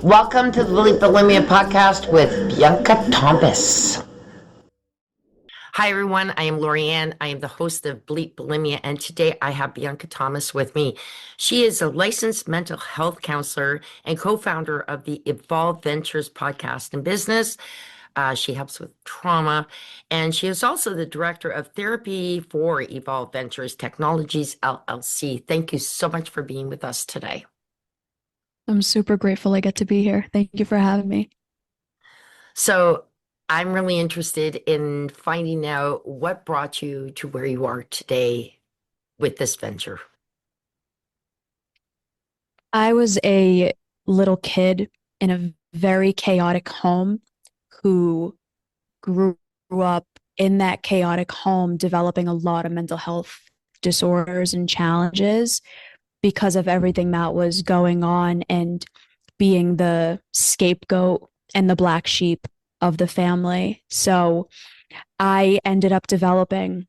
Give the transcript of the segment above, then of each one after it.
Welcome to the Bleep Bulimia podcast with Bianca Thomas. Hi, everyone. I am Lorianne. I am the host of Bleep Bulimia, and today I have Bianca Thomas with me. She is a licensed mental health counselor and co-founder of the Evolve Ventures podcast and business. She helps with trauma, and she is also the director of therapy for Evolve Ventures Technologies, LLC. Thank you so much for being with us today. I'm super grateful I get to be here. Thank you for having me. So I'm really interested in finding out what brought you to where you are today with this venture. I was a little kid in a very chaotic home who grew up in that chaotic home, developing a lot of mental health disorders and challenges because of everything that was going on and being the scapegoat and the black sheep of the family. So I ended up developing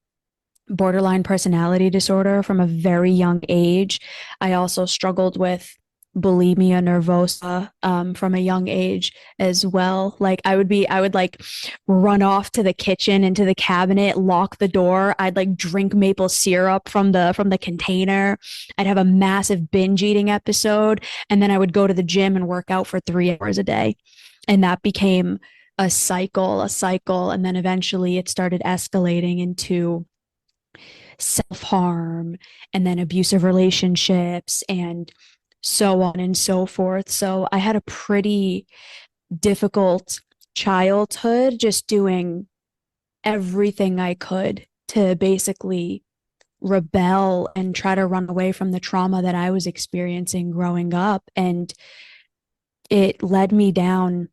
borderline personality disorder from a very young age. I also struggled with bulimia nervosa from a young age as well. Like I would like run off to the kitchen into the cabinet, lock the door. I'd like drink maple syrup from the container. I'd have a massive binge eating episode, and then I would go to the gym and work out for 3 hours a day. And that became a cycle, and then eventually it started escalating into self-harm and then abusive relationships and so on and so forth. So I had a pretty difficult childhood, just doing everything I could to basically rebel and try to run away from the trauma that I was experiencing growing up. And it led me down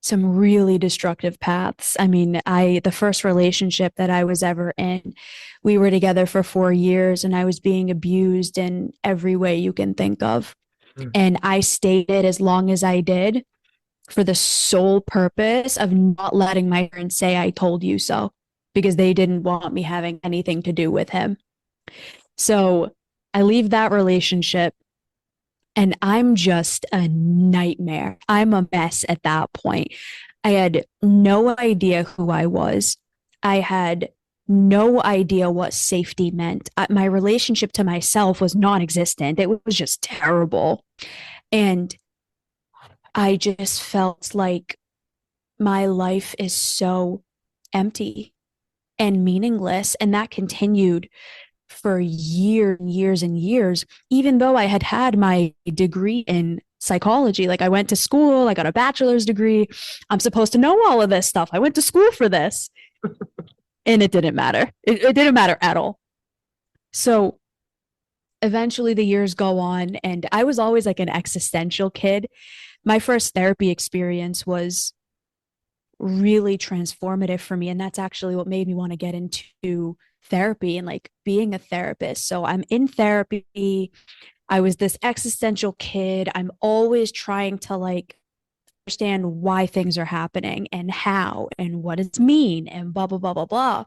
some really destructive paths. I mean, the first relationship that I was ever in, we were together for 4 years and I was being abused in every way you can think of. And I stayed as long as I did for the sole purpose of not letting my parents say I told you so, because they didn't want me having anything to do with him. So I leave that relationship and I'm just a nightmare. I'm a mess at that point. I had no idea who I was. I had no idea what safety meant. My relationship to myself was non-existent. It was just terrible. And I just felt like my life is so empty and meaningless. And that continued for years and years, even though I had had my degree in psychology. Like I went to school, I got a bachelor's degree. I'm supposed to know all of this stuff. I went to school for this. And it didn't matter. It didn't matter at all. So eventually the years go on, and I was always like an existential kid. My first therapy experience was really transformative for me. And that's actually what made me want to get into therapy and like being a therapist. So I'm in therapy. I was this existential kid. I'm always trying to like understand why things are happening and how and what it mean and blah, blah, blah, blah, blah.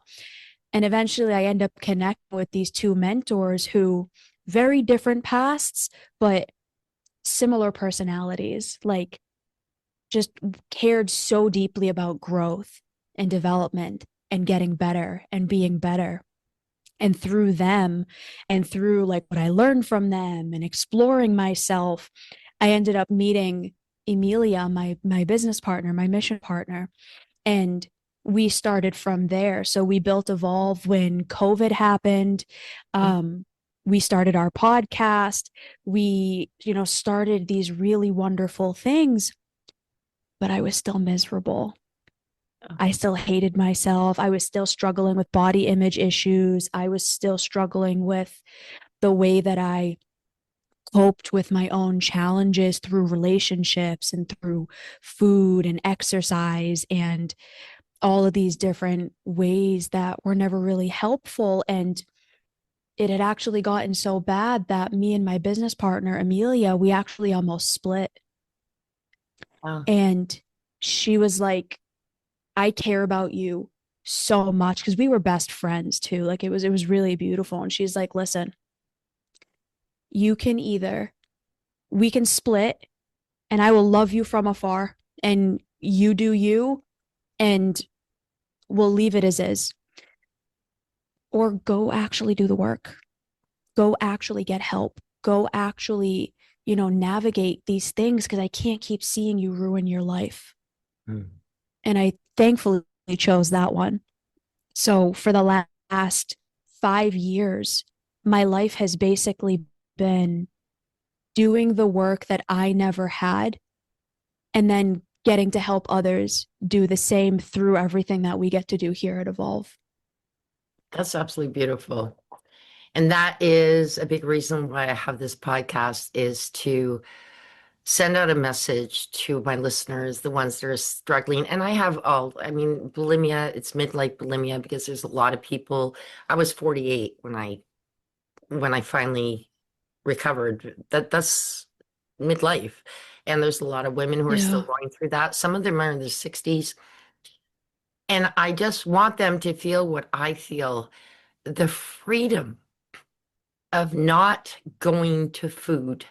And eventually I end up connecting with these two mentors who very different pasts, but similar personalities, like just cared so deeply about growth and development and getting better and being better. And through them and through like what I learned from them and exploring myself, I ended up meeting Emilia, my business partner, my mission partner. And we started from there. So we built Evolve when COVID happened. We started our podcast. We, started these really wonderful things, but I was still miserable. I still hated myself. I was still struggling with body image issues. I was still struggling with the way that I coped with my own challenges through relationships and through food and exercise and all of these different ways that were never really helpful. And it had actually gotten so bad that me and my business partner, Amelia, we actually almost split. Wow. And she was like, I care about you so much, because we were best friends too. Like it was really beautiful. And she's like, listen, we can split and I will love you from afar, and you do you, and we'll leave it as is. Or go actually do the work. Go actually get help. Go actually, navigate these things because I can't keep seeing you ruin your life. Mm. And I thankfully chose that one. So for the last 5 years, my life has basically been doing the work that I never had and then getting to help others do the same through everything that we get to do here at Evolve. That's absolutely beautiful. And that is a big reason why I have this podcast, is to send out a message to my listeners, the ones that are struggling. And I mean, bulimia, it's midlife bulimia, because there's a lot of people. I was 48 when I finally recovered. That's midlife. And there's a lot of women who are still Yeah. going through that. Some of them are in their 60s. And I just want them to feel what I feel, the freedom of not going to food,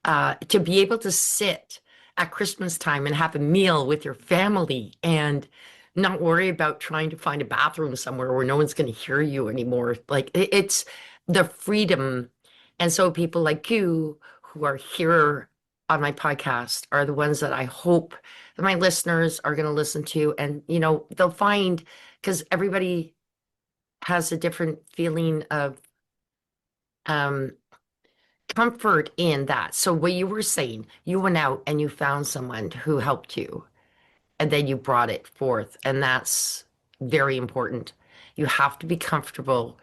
to be able to sit at Christmas time and have a meal with your family and not worry about trying to find a bathroom somewhere where no one's going to hear you anymore. Like it's the freedom. And so people like you who are here on my podcast are the ones that I hope that my listeners are going to listen to. And, they'll find, because everybody has a different feeling of um, comfort in that. So what you were saying, you went out and you found someone who helped you, and then you brought it forth. And that's very important. You have to be comfortable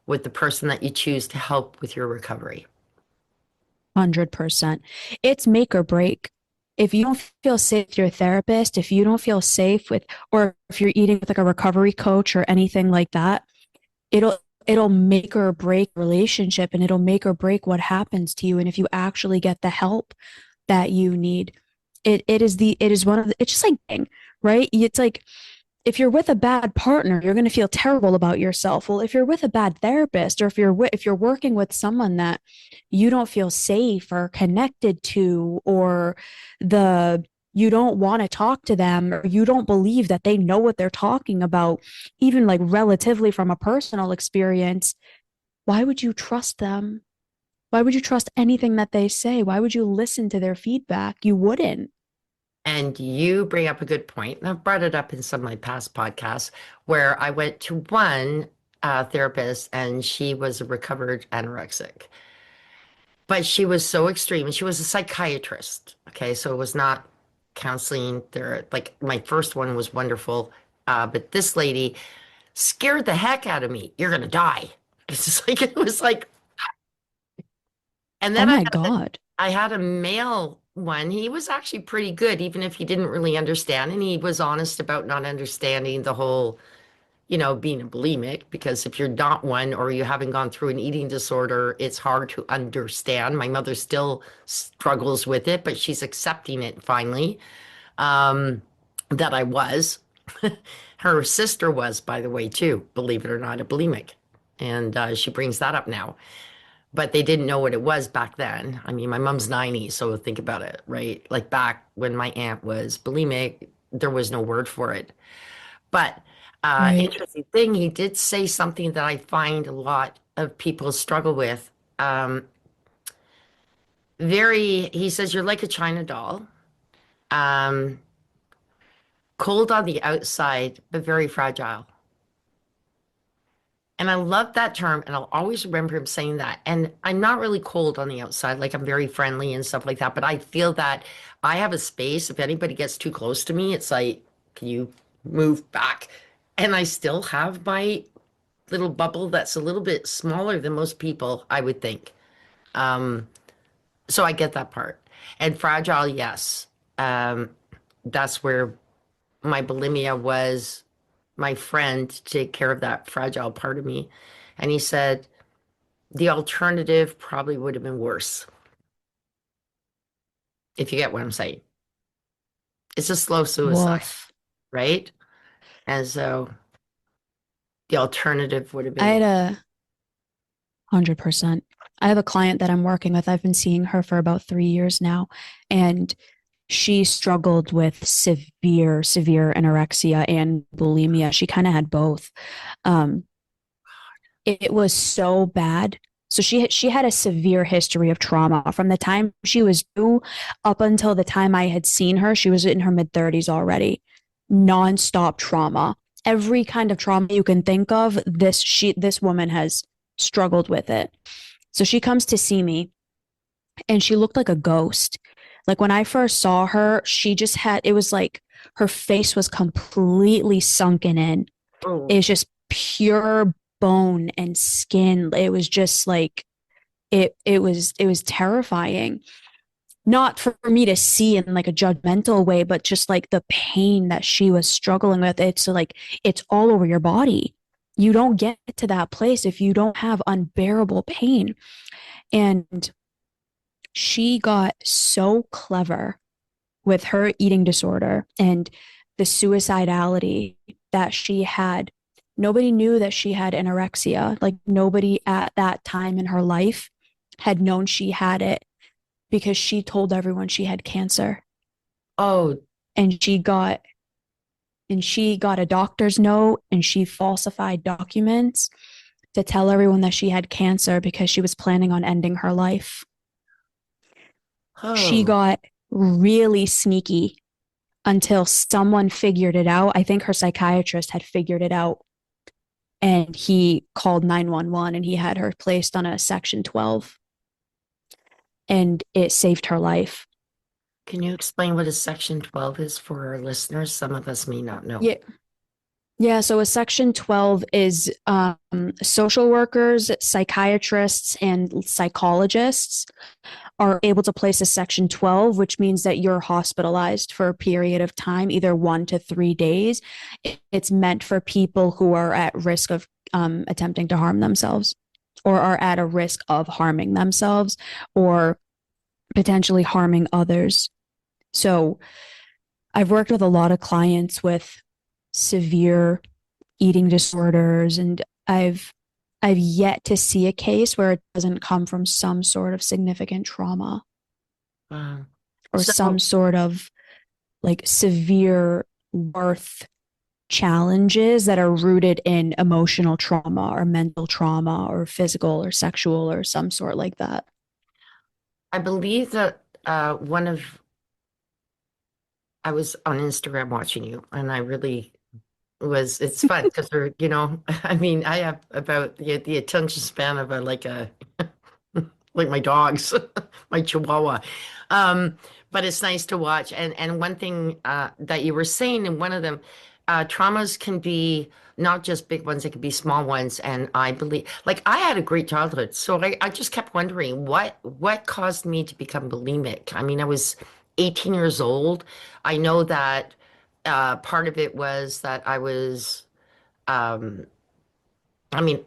with the person that you choose to help with your recovery. 100%. It's make or break. If you don't feel safe with your therapist, if you don't feel safe with, or if you're eating with like a recovery coach or anything like that, it'll it'll make or break a relationship, and it'll make or break what happens to you. And if you actually get the help that you need, it is one of the, it's just like dating, right? It's like if you're with a bad partner, you're going to feel terrible about yourself. Well, if you're with a bad therapist, or if you're working with someone that you don't feel safe or connected to, or the you don't want to talk to them, or you don't believe that they know what they're talking about, even like relatively from a personal experience, why would you trust them? Why would you trust anything that they say? Why would you listen to their feedback? You wouldn't. And you bring up a good point. And I've brought it up in some of my past podcasts, where I went to one therapist and she was a recovered anorexic. But she was so extreme, and she was a psychiatrist. Okay, so it was not counseling there. Like my first one was wonderful, but this lady scared the heck out of me. You're gonna die. It's just like it was like, and Oh then my God. I had a male one. He was actually pretty good, even if he didn't really understand, and he was honest about not understanding the whole, being a bulimic, because if you're not one or you haven't gone through an eating disorder, it's hard to understand. My mother still struggles with it, but she's accepting it finally, um, that I was. Her sister was, by the way, too, believe it or not, a bulimic. And she brings that up now. But they didn't know what it was back then. I mean, my mom's 90, so think about it, right? Like back when my aunt was bulimic, there was no word for it. But Right. interesting thing, he did say something that I find a lot of people struggle with. He says, you're like a China doll, um, cold on the outside, but very fragile. And I love that term, and I'll always remember him saying that. And I'm not really cold on the outside, like I'm very friendly and stuff like that. But I feel that I have a space. If anybody gets too close to me, it's like, can you move back? And I still have my little bubble that's a little bit smaller than most people, I would think. Um, so I get that part. And fragile, yes. Um, that's where my bulimia was, my friend to take care of that fragile part of me. And he said the alternative probably would have been worse, if you get what I'm saying. It's a slow suicide, Woof. right? And so the alternative would have I been had worse. a 100%. I have a client that I'm working with. I've been seeing her for about 3 years now, and she struggled with severe anorexia and bulimia. She kind of had both. Um, it was so bad. So she had a severe history of trauma from the time she was 2 up until the time I had seen her. She was in her mid-30s already. Nonstop trauma. Every kind of trauma you can think of, this woman has struggled with it. So she comes to see me and she looked like a ghost. Like when I first saw her, she just had, it was like her face was completely sunken in. Oh, It's just pure bone and skin. It was just like it was terrifying. Not for me to see in like a judgmental way, but just like the pain that she was struggling with. It's like it's all over your body. You don't get to that place if you don't have unbearable pain. And she got so clever with her eating disorder and the suicidality that she had. Nobody knew that she had anorexia. Like nobody at that time in her life had known she had it because she told everyone she had cancer. oh, And she got a doctor's note and she falsified documents to tell everyone that she had cancer because she was planning on ending her life. She oh. got really sneaky until someone figured it out. I think her psychiatrist had figured it out and he called 911 and he had her placed on a section 12 and it saved her life. Can you explain what a Section 12 is for our listeners? Some of us may not know. Yeah. Yeah, so a section 12 is social workers, psychiatrists, and psychologists are able to place a section 12, which means that you're hospitalized for a period of time, either 1 to 3 days. It's meant for people who are at risk of attempting to harm themselves or are at a risk of harming themselves or potentially harming others. So I've worked with a lot of clients with severe eating disorders, and I've yet to see a case where it doesn't come from some sort of significant trauma Wow. or some So, sort of like severe worth challenges that are rooted in emotional trauma or mental trauma or physical or sexual or some sort like that. I believe that I was on Instagram watching you, and I really was, it's fun because I mean, I have about the attention span of like my dogs, my Chihuahua. Um, but it's nice to watch. And one thing that you were saying in one of them, traumas can be not just big ones, it can be small ones. And I believe, like I had a great childhood. So I just kept wondering what caused me to become bulimic. I mean, I was 18 years old. I know that part of it was that um, I mean,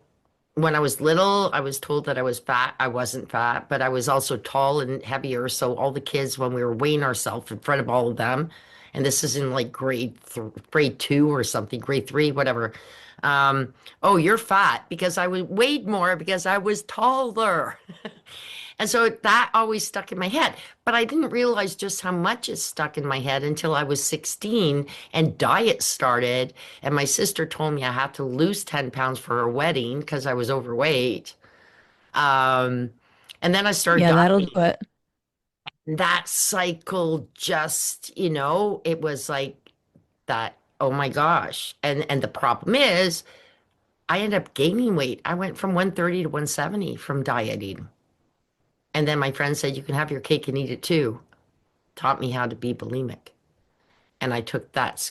when I was little, I was told that I was fat. I wasn't fat, but I was also tall and heavier. So all the kids, when we were weighing ourselves in front of all of them, and this is in like grade two or something, grade three, whatever. Oh, you're fat because I was weighed more because I was taller. And so that always stuck in my head. But I didn't realize just how much it stuck in my head until I was 16 and diet started. And my sister told me I had to lose 10 pounds for her wedding because I was overweight. Um, and then I started Yeah, that'll do dieting. it. That cycle just, it was like that, oh my gosh. And the problem is I ended up gaining weight. I went from 130 to 170 from dieting. And then my friend said, you can have your cake and eat it too. Taught me how to be bulimic. And I took that,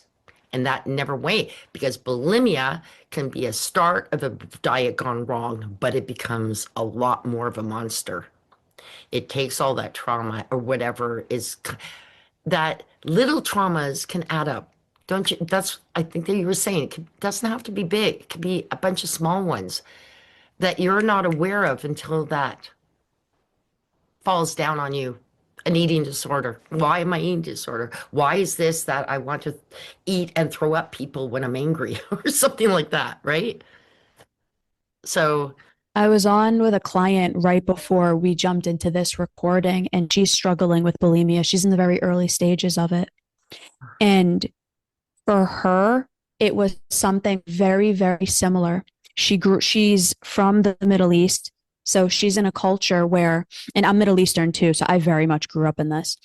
and that never went because bulimia can be a start of a diet gone wrong, but it becomes a lot more of a monster. It takes all that trauma or whatever is that little traumas can add up. Don't you? That's, I think that you were saying, doesn't have to be big. It could be a bunch of small ones that you're not aware of until that falls down on you. An eating disorder. Why am I eating disorder? Why is this that I want to eat and throw up people when I'm angry or something like that, right? So, I was on with a client right before we jumped into this recording, and she's struggling with bulimia. She's in the very early stages of it. And for her, it was something very, very similar. She's from the Middle East. So she's in a culture where, and I'm Middle Eastern too, so I very much grew up in this.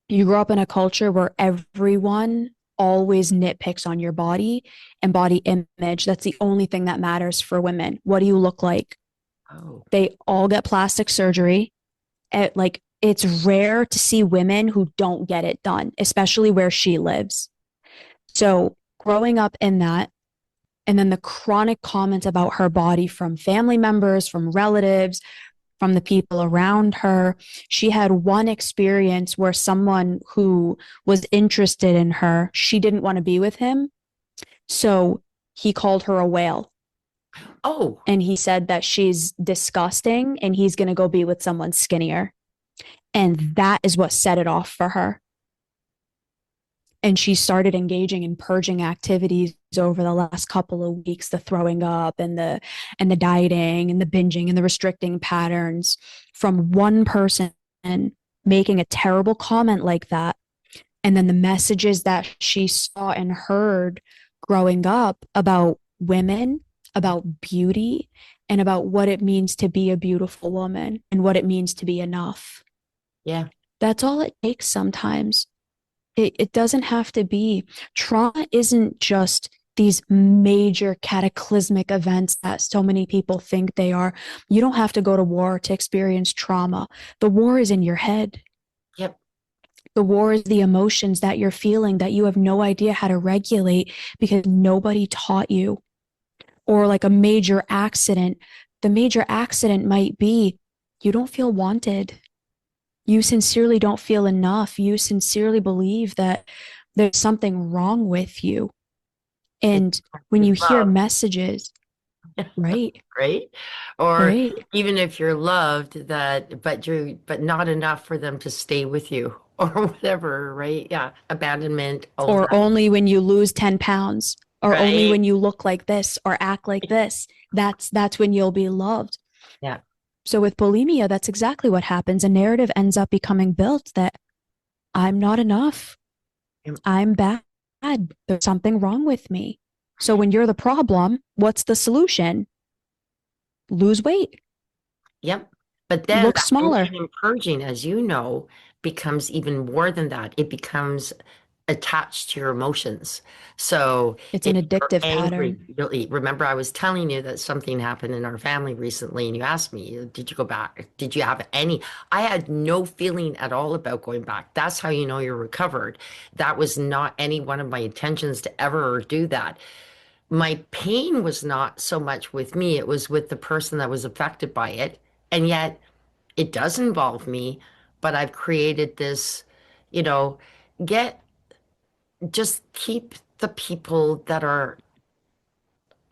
You grew up in a culture where everyone always nitpicks on your body and body image. That's the only thing that matters for women. What do you look like? Oh, They all get plastic surgery. Like, it's rare to see women who don't get it done, especially where she lives. So growing up in that, and then the chronic comments about her body from family members, from relatives, from the people around her. She had one experience where someone who was interested in her, she didn't want to be with him. So he called her a whale. oh, And he said that she's disgusting and he's going to go be with someone skinnier. And that is what set it off for her. And she started engaging in purging activities over the last couple of weeks, the throwing up and the dieting and the binging and the restricting patterns from one person making a terrible comment like that. And then the messages that she saw and heard growing up about women, about beauty, and about what it means to be a beautiful woman and what it means to be enough. yeah. That's all it takes sometimes. It doesn't have to be. Trauma isn't just these major cataclysmic events that so many people think they are. You don't have to go to war to experience trauma. The war is in your head. Yep. The war is the emotions that you're feeling that you have no idea how to regulate because nobody taught you. Or like a major accident. The major accident might be you don't feel wanted. You sincerely don't feel enough. You sincerely believe that there's something wrong with you. And when you hear messages, right? Right. Or Right. even if you're loved, but not enough for them to stay with you or whatever, right? Yeah. Abandonment, all of Or that. only when you lose 10 pounds, or only Right. when you look like this or act like this. That's when you'll be loved. Yeah. So with bulimia, that's exactly what happens. A narrative ends up becoming built that I'm not enough. Yep. I'm bad. There's something wrong with me. So when you're the problem, what's the solution? Lose weight. Yep. But then Look that smaller. binging and purging, as you know, becomes even more than that. It becomes attached to your emotions. So It's if an you're addictive angry, pattern. you'll eat. Remember, I was telling you that something happened in our family recently, and you asked me, did you go back? Did you have any? I had no feeling at all about going back. That's how you know you're recovered. That was not any one of my intentions to ever do that. My pain was not so much with me, it was with the person that was affected by it. And yet it does involve me, but I've created this, you know, get just keep the people that are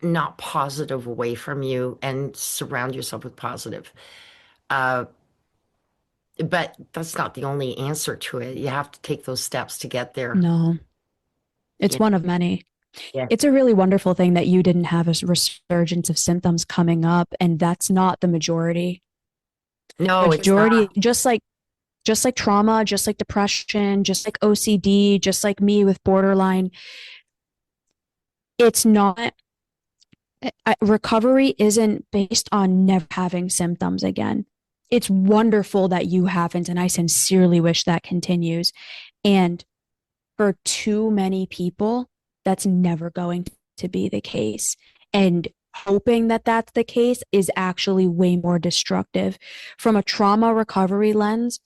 not positive away from you and surround yourself with positive. Uh, but that's not the only answer to it. You have to take those steps to get there. No, it's Yeah. one of many. Yeah. It's a really wonderful thing that you didn't have a resurgence of symptoms coming up, and that's not the majority. No, it's Majority, not. just like trauma, just like depression, just like OCD, just like me with borderline, it's not recovery isn't based on never having symptoms again. It's wonderful that you haven't, and I sincerely wish that continues. And for too many people, that's never going to be the case. And hoping that that's the case is actually way more destructive. From a trauma recovery lens,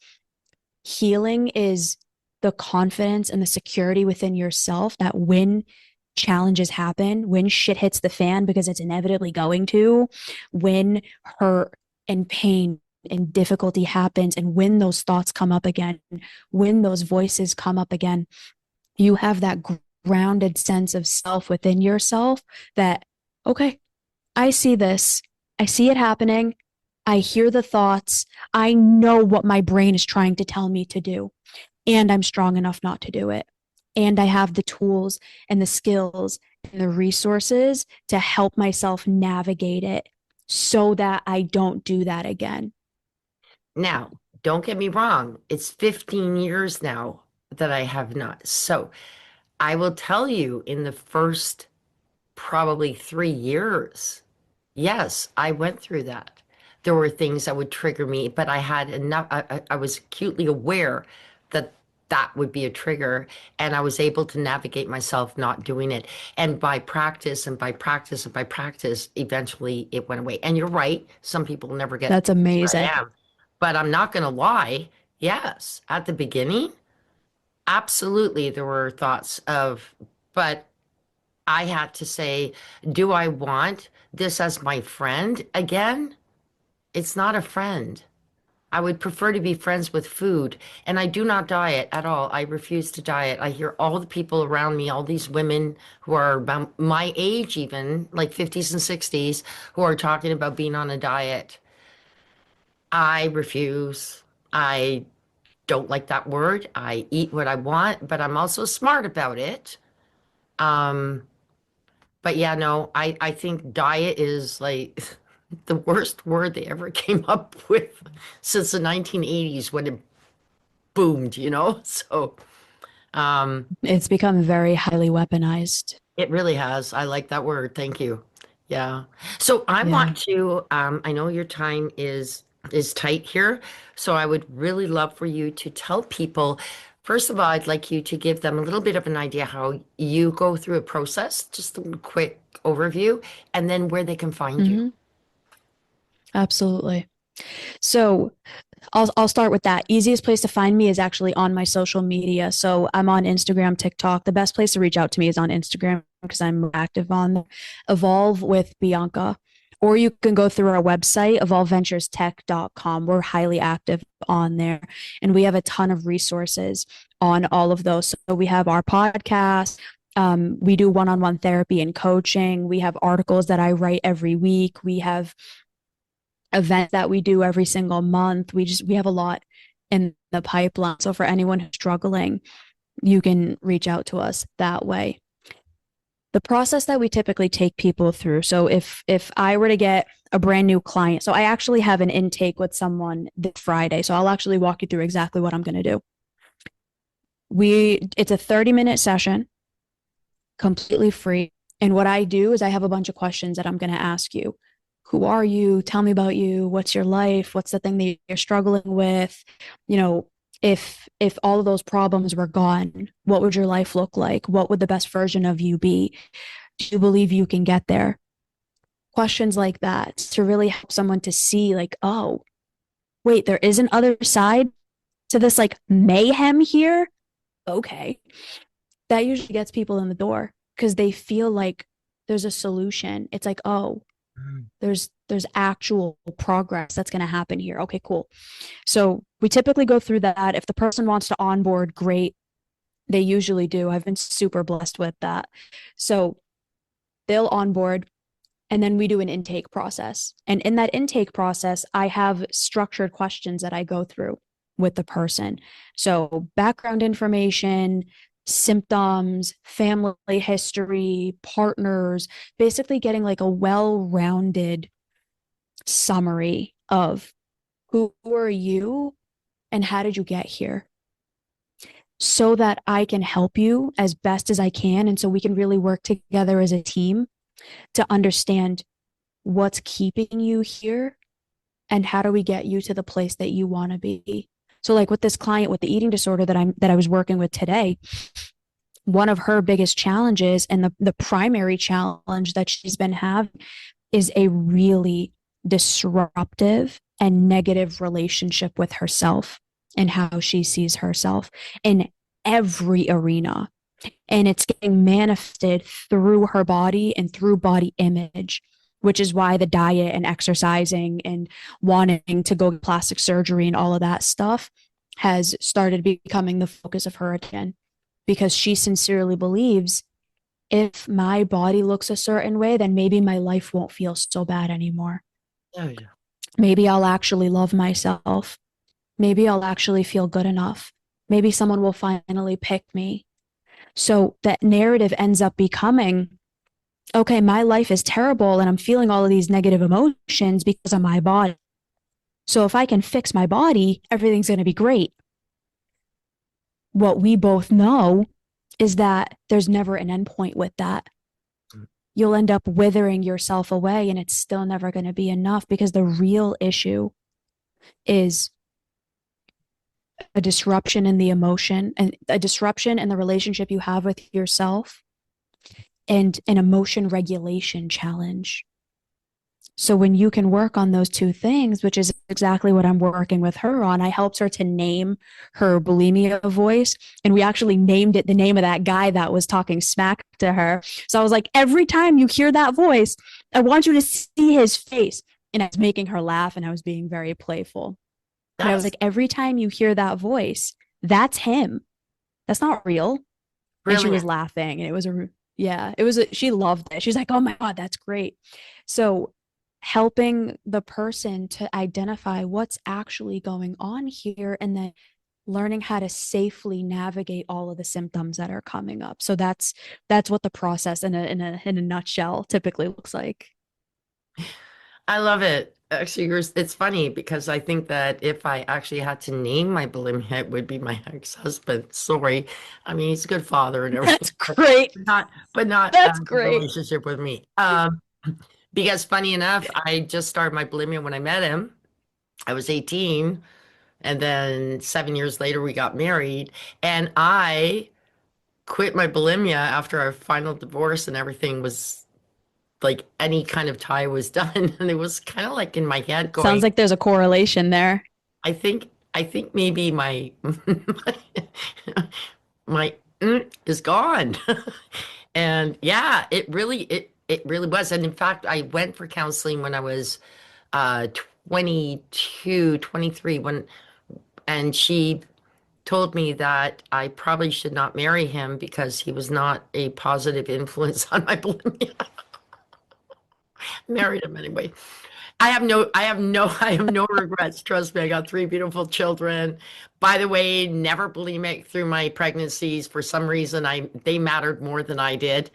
healing is the confidence and the security within yourself that when challenges happen, when shit hits the fan, because it's inevitably going to, when hurt and pain and difficulty happens, and when those thoughts come up again, when those voices come up again, you have that grounded sense of self within yourself that, okay, I see this. I see it happening. I hear the thoughts. I know what my brain is trying to tell me to do, and I'm strong enough not to do it. And I have the tools and the skills and the resources to help myself navigate it so that I don't do that again. Now, don't get me wrong, it's 15 years now that I have not. So I will tell you, in the first probably 3 years, yes, I went through that. There were things that would trigger me, but I had enough, I was acutely aware that that would be a trigger, and I was able to navigate myself not doing it. And by practice and by practice and by practice, eventually it went away. And you're right, some people never get That's where amazing. I am. But I'm not going to lie. Yes, at the beginning, absolutely, there were thoughts of, but I had to say, do I want this as my friend again? It's not a friend. I would prefer to be friends with food. And I do not diet at all. I refuse to diet. I hear all the people around me, all these women who are about my age, even like 50s and 60s, who are talking about being on a diet. I refuse. I don't like that word. I eat what I want, but I'm also smart about it. Um, but yeah, no, I think diet is like the worst word they ever came up with since the 1980s when it boomed, you know? So, um, It's become very highly weaponized. it really has. I like that word. Thank you. Yeah. So I Yeah. want to, I know your time is tight here, so I would really love for you to tell people, first of all, I'd like you to give them a little bit of an idea how you go through a process, just a little quick overview, and then where they can find you. Hmm. Absolutely. So I'll start with that. Easiest place to find me is actually on my social media. So I'm on Instagram, TikTok. The best place to reach out to me is on Instagram because I'm active on there. Evolve with Bianca. Or you can go through our website, evolveventurestech.com. We're highly active on there. And we have a ton of resources on all of those. So we have our podcast. We do one-on-one therapy and coaching. We have articles that I write every week. We have event that we do every single month. We have a lot in the pipeline. So for anyone who's struggling, you can reach out to us that way. The process that we typically take people through. So if I were to get a brand new client, so I actually have an intake with someone this Friday. So I'll actually walk you through exactly what I'm going to do. It's a 30-minute session, completely free. And what I do is I have a bunch of questions that I'm going to ask you. Who are you? Tell me about you. What's your life? What's the thing that you're struggling with? You know, if all of those problems were gone, what would your life look like? What would the best version of you be? Do you believe you can get there? Questions like that to really help someone to see like, oh, wait, there is an other side to this like mayhem here. Okay. That usually gets people in the door because they feel like there's a solution. It's like, oh, there's actual progress that's going to happen here. Okay, cool. So we typically go through that. If the person wants to onboard, great. They usually do. I've been super blessed with that. So they'll onboard, and then we do an intake process. And in that intake process, I have structured questions that I go through with the person. So background information, symptoms, family history, partners, basically getting like a well-rounded summary of who are you and how did you get here, so that I can help you as best as I can. And so we can really work together as a team to understand what's keeping you here and how do we get you to the place that you want to be. So like with this client with the eating disorder that I was working with today, one of her biggest challenges and the primary challenge that she's been having is a really disruptive and negative relationship with herself and how she sees herself in every arena. And it's getting manifested through her body and through body image, which is why the diet and exercising and wanting to go to plastic surgery and all of that stuff has started becoming the focus of her attention, because she sincerely believes if my body looks a certain way, then maybe my life won't feel so bad anymore. Oh, yeah. Maybe I'll actually love myself. Maybe I'll actually feel good enough. Maybe someone will finally pick me. So that narrative ends up becoming okay, my life is terrible and I'm feeling all of these negative emotions because of my body. So if I can fix my body, everything's going to be great. What we both know is that there's never an end point with that. You'll end up withering yourself away and it's still never going to be enough, because the real issue is a disruption in the emotion and a disruption in the relationship you have with yourself, and an emotion regulation challenge. So when you can work on those two things, which is exactly what I'm working with her on, I helped her to name her bulimia voice. And we actually named it the name of that guy that was talking smack to her. So I was like, every time you hear that voice, I want you to see his face. And I was making her laugh and I was being very playful. But I was like, every time you hear that voice, that's him. That's not real. And she was laughing. And it was she loved it. She's like, oh my God, that's great. So helping the person to identify what's actually going on here, and then learning how to safely navigate all of the symptoms that are coming up. So that's what the process in a nutshell typically looks like. I love it. Actually, it's funny because I think that if I actually had to name my bulimia, it would be my ex-husband. Sorry. I mean, he's a good father and everything. That's great. But not That's great. relationship with me. Because funny enough, I just started my bulimia when I met him. I was 18, and then 7 years later we got married, and I quit my bulimia after our final divorce, and everything was like any kind of tie was done. And it was kind of like in my head going, sounds like there's a correlation there. I think maybe my my is gone. And yeah, it really was. And in fact, I went for counseling when I was 22, 23, and she told me that I probably should not marry him because he was not a positive influence on my bulimia. Married him anyway. I have no regrets. Trust me, I got 3 beautiful children. By the way, never bulimic through my pregnancies. For some reason, they mattered more than I did,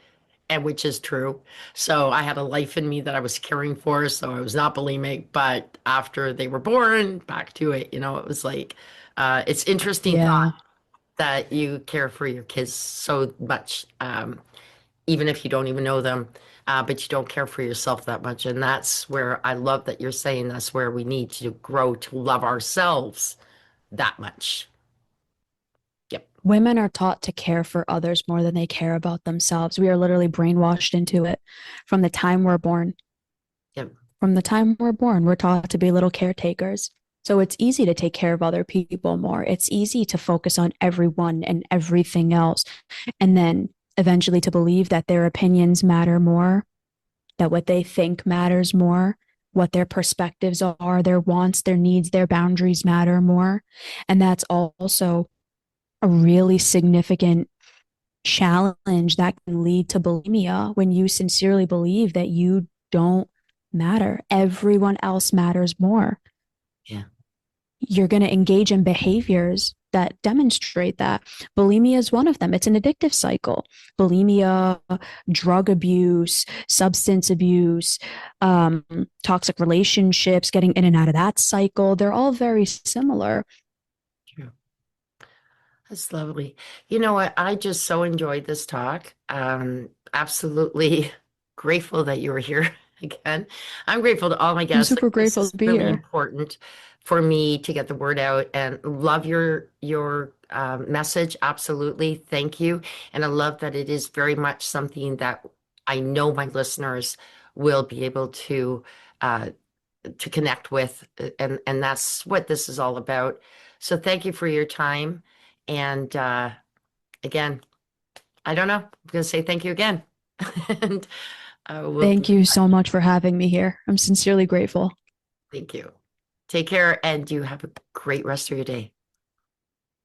and which is true. So I had a life in me that I was caring for, so I was not bulimic. But after they were born, back to it. It was like, it's interesting thought that you care for your kids so much, even if you don't even know them, but you don't care for yourself that much. And that's where I love that you're saying that's where we need to grow to love ourselves that much. Yep. Women are taught to care for others more than they care about themselves. We are literally brainwashed into it from the time we're born. Yep. From the time we're born, we're taught to be little caretakers. So it's easy to take care of other people more. It's easy to focus on everyone and everything else. And then eventually to believe that their opinions matter more, that what they think matters more, what their perspectives are, their wants, their needs, their boundaries matter more. And that's also a really significant challenge that can lead to bulimia, when you sincerely believe that you don't matter. Everyone else matters more. Yeah. You're going to engage in behaviors that demonstrate that. Bulimia is one of them. It's an addictive cycle. Bulimia, drug abuse, substance abuse, toxic relationships, getting in and out of that cycle. They're all very similar. True. That's lovely. You know what? I just so enjoyed this talk. Absolutely grateful that you were here again. I'm grateful to all my guests. I'm super grateful to be really here. Important for me to get the word out, and love your message. Absolutely. Thank you. And I love that it is very much something that I know my listeners will be able to connect with. And that's what this is all about. So thank you for your time. And again, I don't know. I'm going to say thank you again. And thank you so much for having me here. I'm sincerely grateful. Thank you. Take care, and you have a great rest of your day.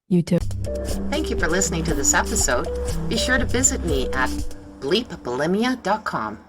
You too. Thank you for listening to this episode. Be sure to visit me at bleepbulimia.com.